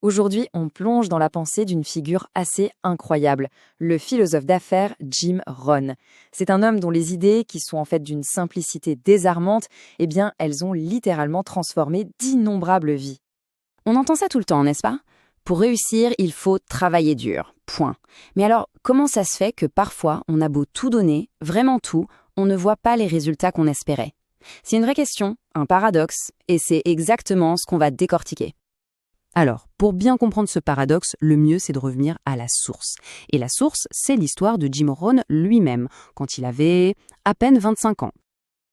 Aujourd'hui, on plonge dans la pensée d'une figure assez incroyable, le philosophe d'affaires Jim Rohn. C'est un homme dont les idées, qui sont en fait d'une simplicité désarmante, eh bien, elles ont littéralement transformé d'innombrables vies. On entend ça tout le temps, n'est-ce pas? Pour réussir, il faut travailler dur. Point. Mais alors, comment ça se fait que parfois, on a beau tout donner, vraiment tout, on ne voit pas les résultats qu'on espérait? C'est une vraie question, un paradoxe, et c'est exactement ce qu'on va décortiquer. Alors, pour bien comprendre ce paradoxe, le mieux c'est de revenir à la source. Et la source, c'est l'histoire de Jim Rohn lui-même, quand il avait à peine 25 ans.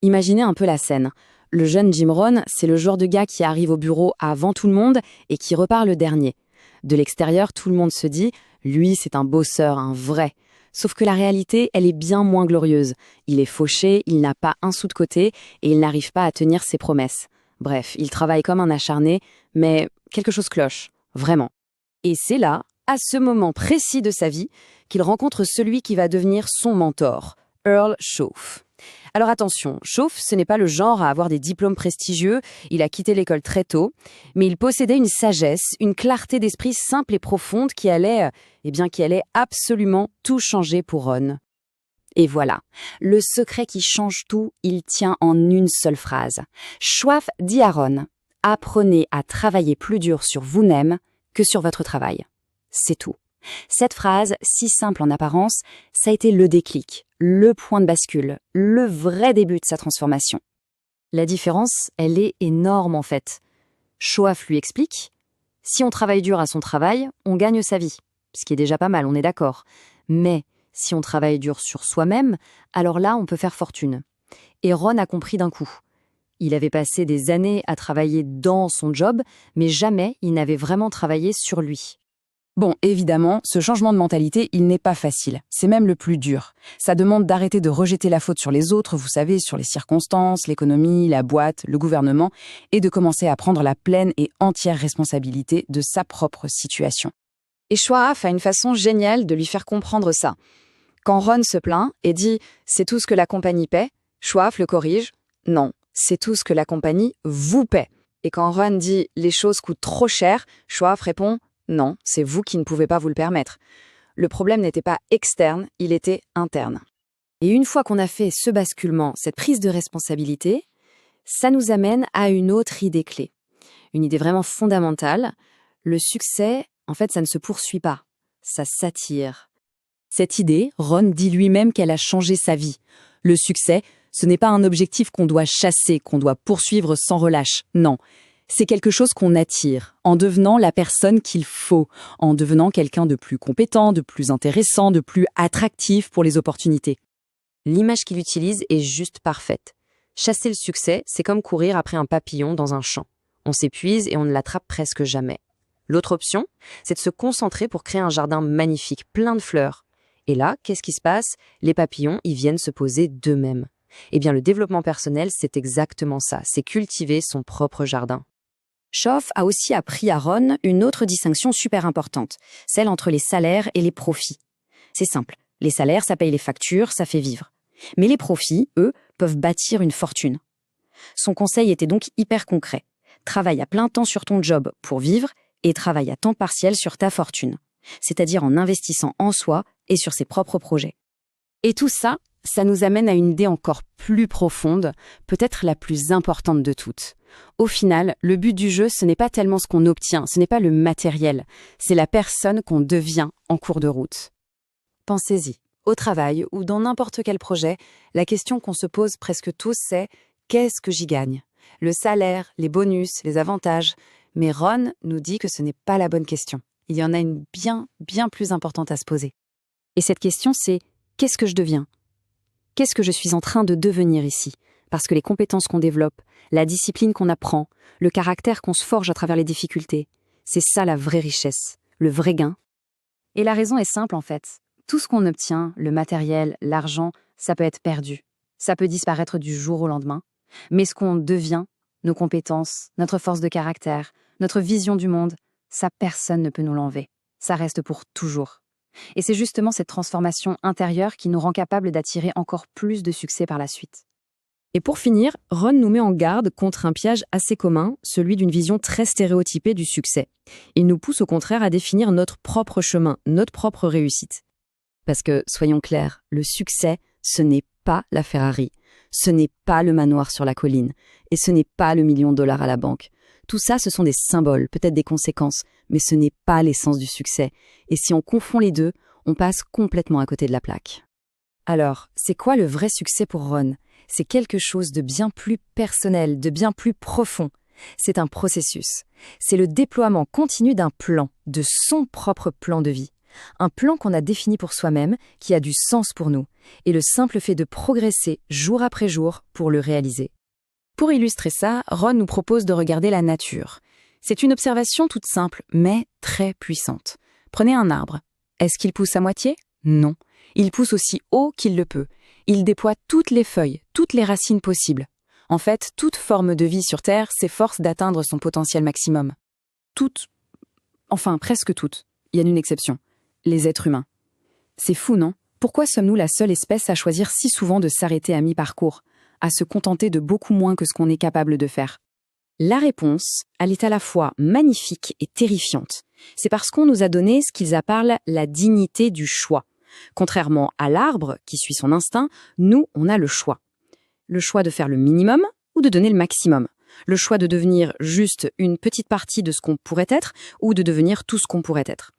Imaginez un peu la scène. Le jeune Jim Rohn, c'est le genre de gars qui arrive au bureau avant tout le monde et qui repart le dernier. De l'extérieur, tout le monde se dit « lui, c'est un bosseur, un vrai ». Sauf que la réalité, elle est bien moins glorieuse. Il est fauché, il n'a pas un sou de côté et il n'arrive pas à tenir ses promesses. Bref, il travaille comme un acharné, mais quelque chose cloche, vraiment. Et c'est là, à ce moment précis de sa vie, qu'il rencontre celui qui va devenir son mentor, Earl Shoaff. Alors attention, Shoaff, ce n'est pas le genre à avoir des diplômes prestigieux, il a quitté l'école très tôt, mais il possédait une sagesse, une clarté d'esprit simple et profonde qui allait absolument tout changer pour Ron. Et voilà, le secret qui change tout, il tient en une seule phrase. Shoaff dit à Ron, « Apprenez à travailler plus dur sur vous-même que sur votre travail. » C'est tout. Cette phrase, si simple en apparence, ça a été le déclic, le point de bascule, le vrai début de sa transformation. La différence, elle est énorme en fait. Shoaff lui explique, « Si on travaille dur à son travail, on gagne sa vie. » Ce qui est déjà pas mal, on est d'accord. Mais si on travaille dur sur soi-même, alors là, on peut faire fortune. Et Ron a compris d'un coup. Il avait passé des années à travailler dans son job, mais jamais il n'avait vraiment travaillé sur lui. Bon, évidemment, ce changement de mentalité, il n'est pas facile. C'est même le plus dur. Ça demande d'arrêter de rejeter la faute sur les autres, vous savez, sur les circonstances, l'économie, la boîte, le gouvernement, et de commencer à prendre la pleine et entière responsabilité de sa propre situation. Et Shoaff a une façon géniale de lui faire comprendre ça. Quand Ron se plaint et dit « c'est tout ce que la compagnie paie », Shoaff le corrige « non, c'est tout ce que la compagnie vous paie ». Et quand Ron dit « les choses coûtent trop cher », Shoaff répond « non, c'est vous qui ne pouvez pas vous le permettre ». Le problème n'était pas externe, il était interne. Et une fois qu'on a fait ce basculement, cette prise de responsabilité, ça nous amène à une autre idée clé. Une idée vraiment fondamentale. Le succès, en fait, ça ne se poursuit pas, ça s'attire. Cette idée, Ron dit lui-même qu'elle a changé sa vie. Le succès, ce n'est pas un objectif qu'on doit chasser, qu'on doit poursuivre sans relâche. Non, c'est quelque chose qu'on attire, en devenant la personne qu'il faut, en devenant quelqu'un de plus compétent, de plus intéressant, de plus attractif pour les opportunités. L'image qu'il utilise est juste parfaite. Chasser le succès, c'est comme courir après un papillon dans un champ. On s'épuise et on ne l'attrape presque jamais. L'autre option, c'est de se concentrer pour créer un jardin magnifique, plein de fleurs. Et là, qu'est-ce qui se passe? Les papillons, ils viennent se poser d'eux-mêmes. Eh bien, le développement personnel, c'est exactement ça, c'est cultiver son propre jardin. Shoaff a aussi appris à Ron une autre distinction super importante, celle entre les salaires et les profits. C'est simple, les salaires, ça paye les factures, ça fait vivre. Mais les profits, eux, peuvent bâtir une fortune. Son conseil était donc hyper concret. Travaille à plein temps sur ton job pour vivre et travaille à temps partiel sur ta fortune, c'est-à-dire en investissant en soi et sur ses propres projets. Et tout ça, ça nous amène à une idée encore plus profonde, peut-être la plus importante de toutes. Au final, le but du jeu, ce n'est pas tellement ce qu'on obtient, ce n'est pas le matériel, c'est la personne qu'on devient en cours de route. Pensez-y, au travail ou dans n'importe quel projet, la question qu'on se pose presque tous, c'est « qu'est-ce que j'y gagne ?» Le salaire, les bonus, les avantages. Mais Ron nous dit que ce n'est pas la bonne question. Il y en a une bien plus importante à se poser. Et cette question, c'est « qu'est-ce que je deviens ?» Qu'est-ce que je suis en train de devenir ici? Parce que les compétences qu'on développe, la discipline qu'on apprend, le caractère qu'on se forge à travers les difficultés, c'est ça la vraie richesse, le vrai gain. Et la raison est simple en fait. Tout ce qu'on obtient, le matériel, l'argent, ça peut être perdu. Ça peut disparaître du jour au lendemain. Mais ce qu'on devient, nos compétences, notre force de caractère, notre vision du monde, ça personne ne peut nous l'enlever. Ça reste pour toujours. Et c'est justement cette transformation intérieure qui nous rend capables d'attirer encore plus de succès par la suite. Et pour finir, Ron nous met en garde contre un piège assez commun, celui d'une vision très stéréotypée du succès. Il nous pousse au contraire à définir notre propre chemin, notre propre réussite. Parce que, soyons clairs, le succès, ce n'est pas la Ferrari, ce n'est pas le manoir sur la colline, et ce n'est pas le $1 000 000 à la banque. Tout ça, ce sont des symboles, peut-être des conséquences, mais ce n'est pas l'essence du succès. Et si on confond les deux, on passe complètement à côté de la plaque. Alors, c'est quoi le vrai succès pour Ron? C'est quelque chose de bien plus personnel, de bien plus profond. C'est un processus. C'est le déploiement continu d'un plan, de son propre plan de vie. Un plan qu'on a défini pour soi-même, qui a du sens pour nous, et le simple fait de progresser jour après jour pour le réaliser. Pour illustrer ça, Ron nous propose de regarder la nature. C'est une observation toute simple, mais très puissante. Prenez un arbre. Est-ce qu'il pousse à moitié? Non. Il pousse aussi haut qu'il le peut. Il déploie toutes les feuilles, toutes les racines possibles. En fait, toute forme de vie sur Terre s'efforce d'atteindre son potentiel maximum. Toutes, enfin presque toutes. Il y a une exception. Les êtres humains. C'est fou, non? Pourquoi sommes-nous la seule espèce à choisir si souvent de s'arrêter à mi-parcours, à se contenter de beaucoup moins que ce qu'on est capable de faire? La réponse, elle est à la fois magnifique et terrifiante. C'est parce qu'on nous a donné ce qu'ils appellent la dignité du choix. Contrairement à l'arbre, qui suit son instinct, nous, on a le choix. Le choix de faire le minimum ou de donner le maximum. Le choix de devenir juste une petite partie de ce qu'on pourrait être ou de devenir tout ce qu'on pourrait être.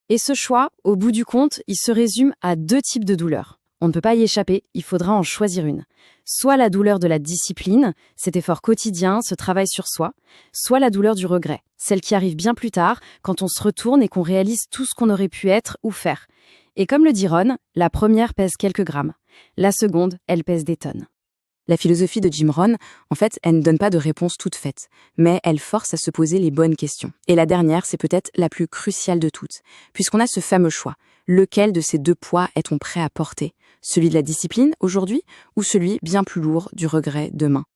Et ce choix, au bout du compte, il se résume à 2 types de douleurs. On ne peut pas y échapper, il faudra en choisir une. Soit la douleur de la discipline, cet effort quotidien, ce travail sur soi, soit la douleur du regret, celle qui arrive bien plus tard, quand on se retourne et qu'on réalise tout ce qu'on aurait pu être ou faire. Et comme le dit Ron, la première pèse quelques grammes, la seconde, elle pèse des tonnes. La philosophie de Jim Rohn, en fait, elle ne donne pas de réponse toute faite, mais elle force à se poser les bonnes questions. Et la dernière, c'est peut-être la plus cruciale de toutes, puisqu'on a ce fameux choix. Lequel de ces 2 poids est-on prêt à porter? Celui de la discipline aujourd'hui ou celui bien plus lourd du regret demain?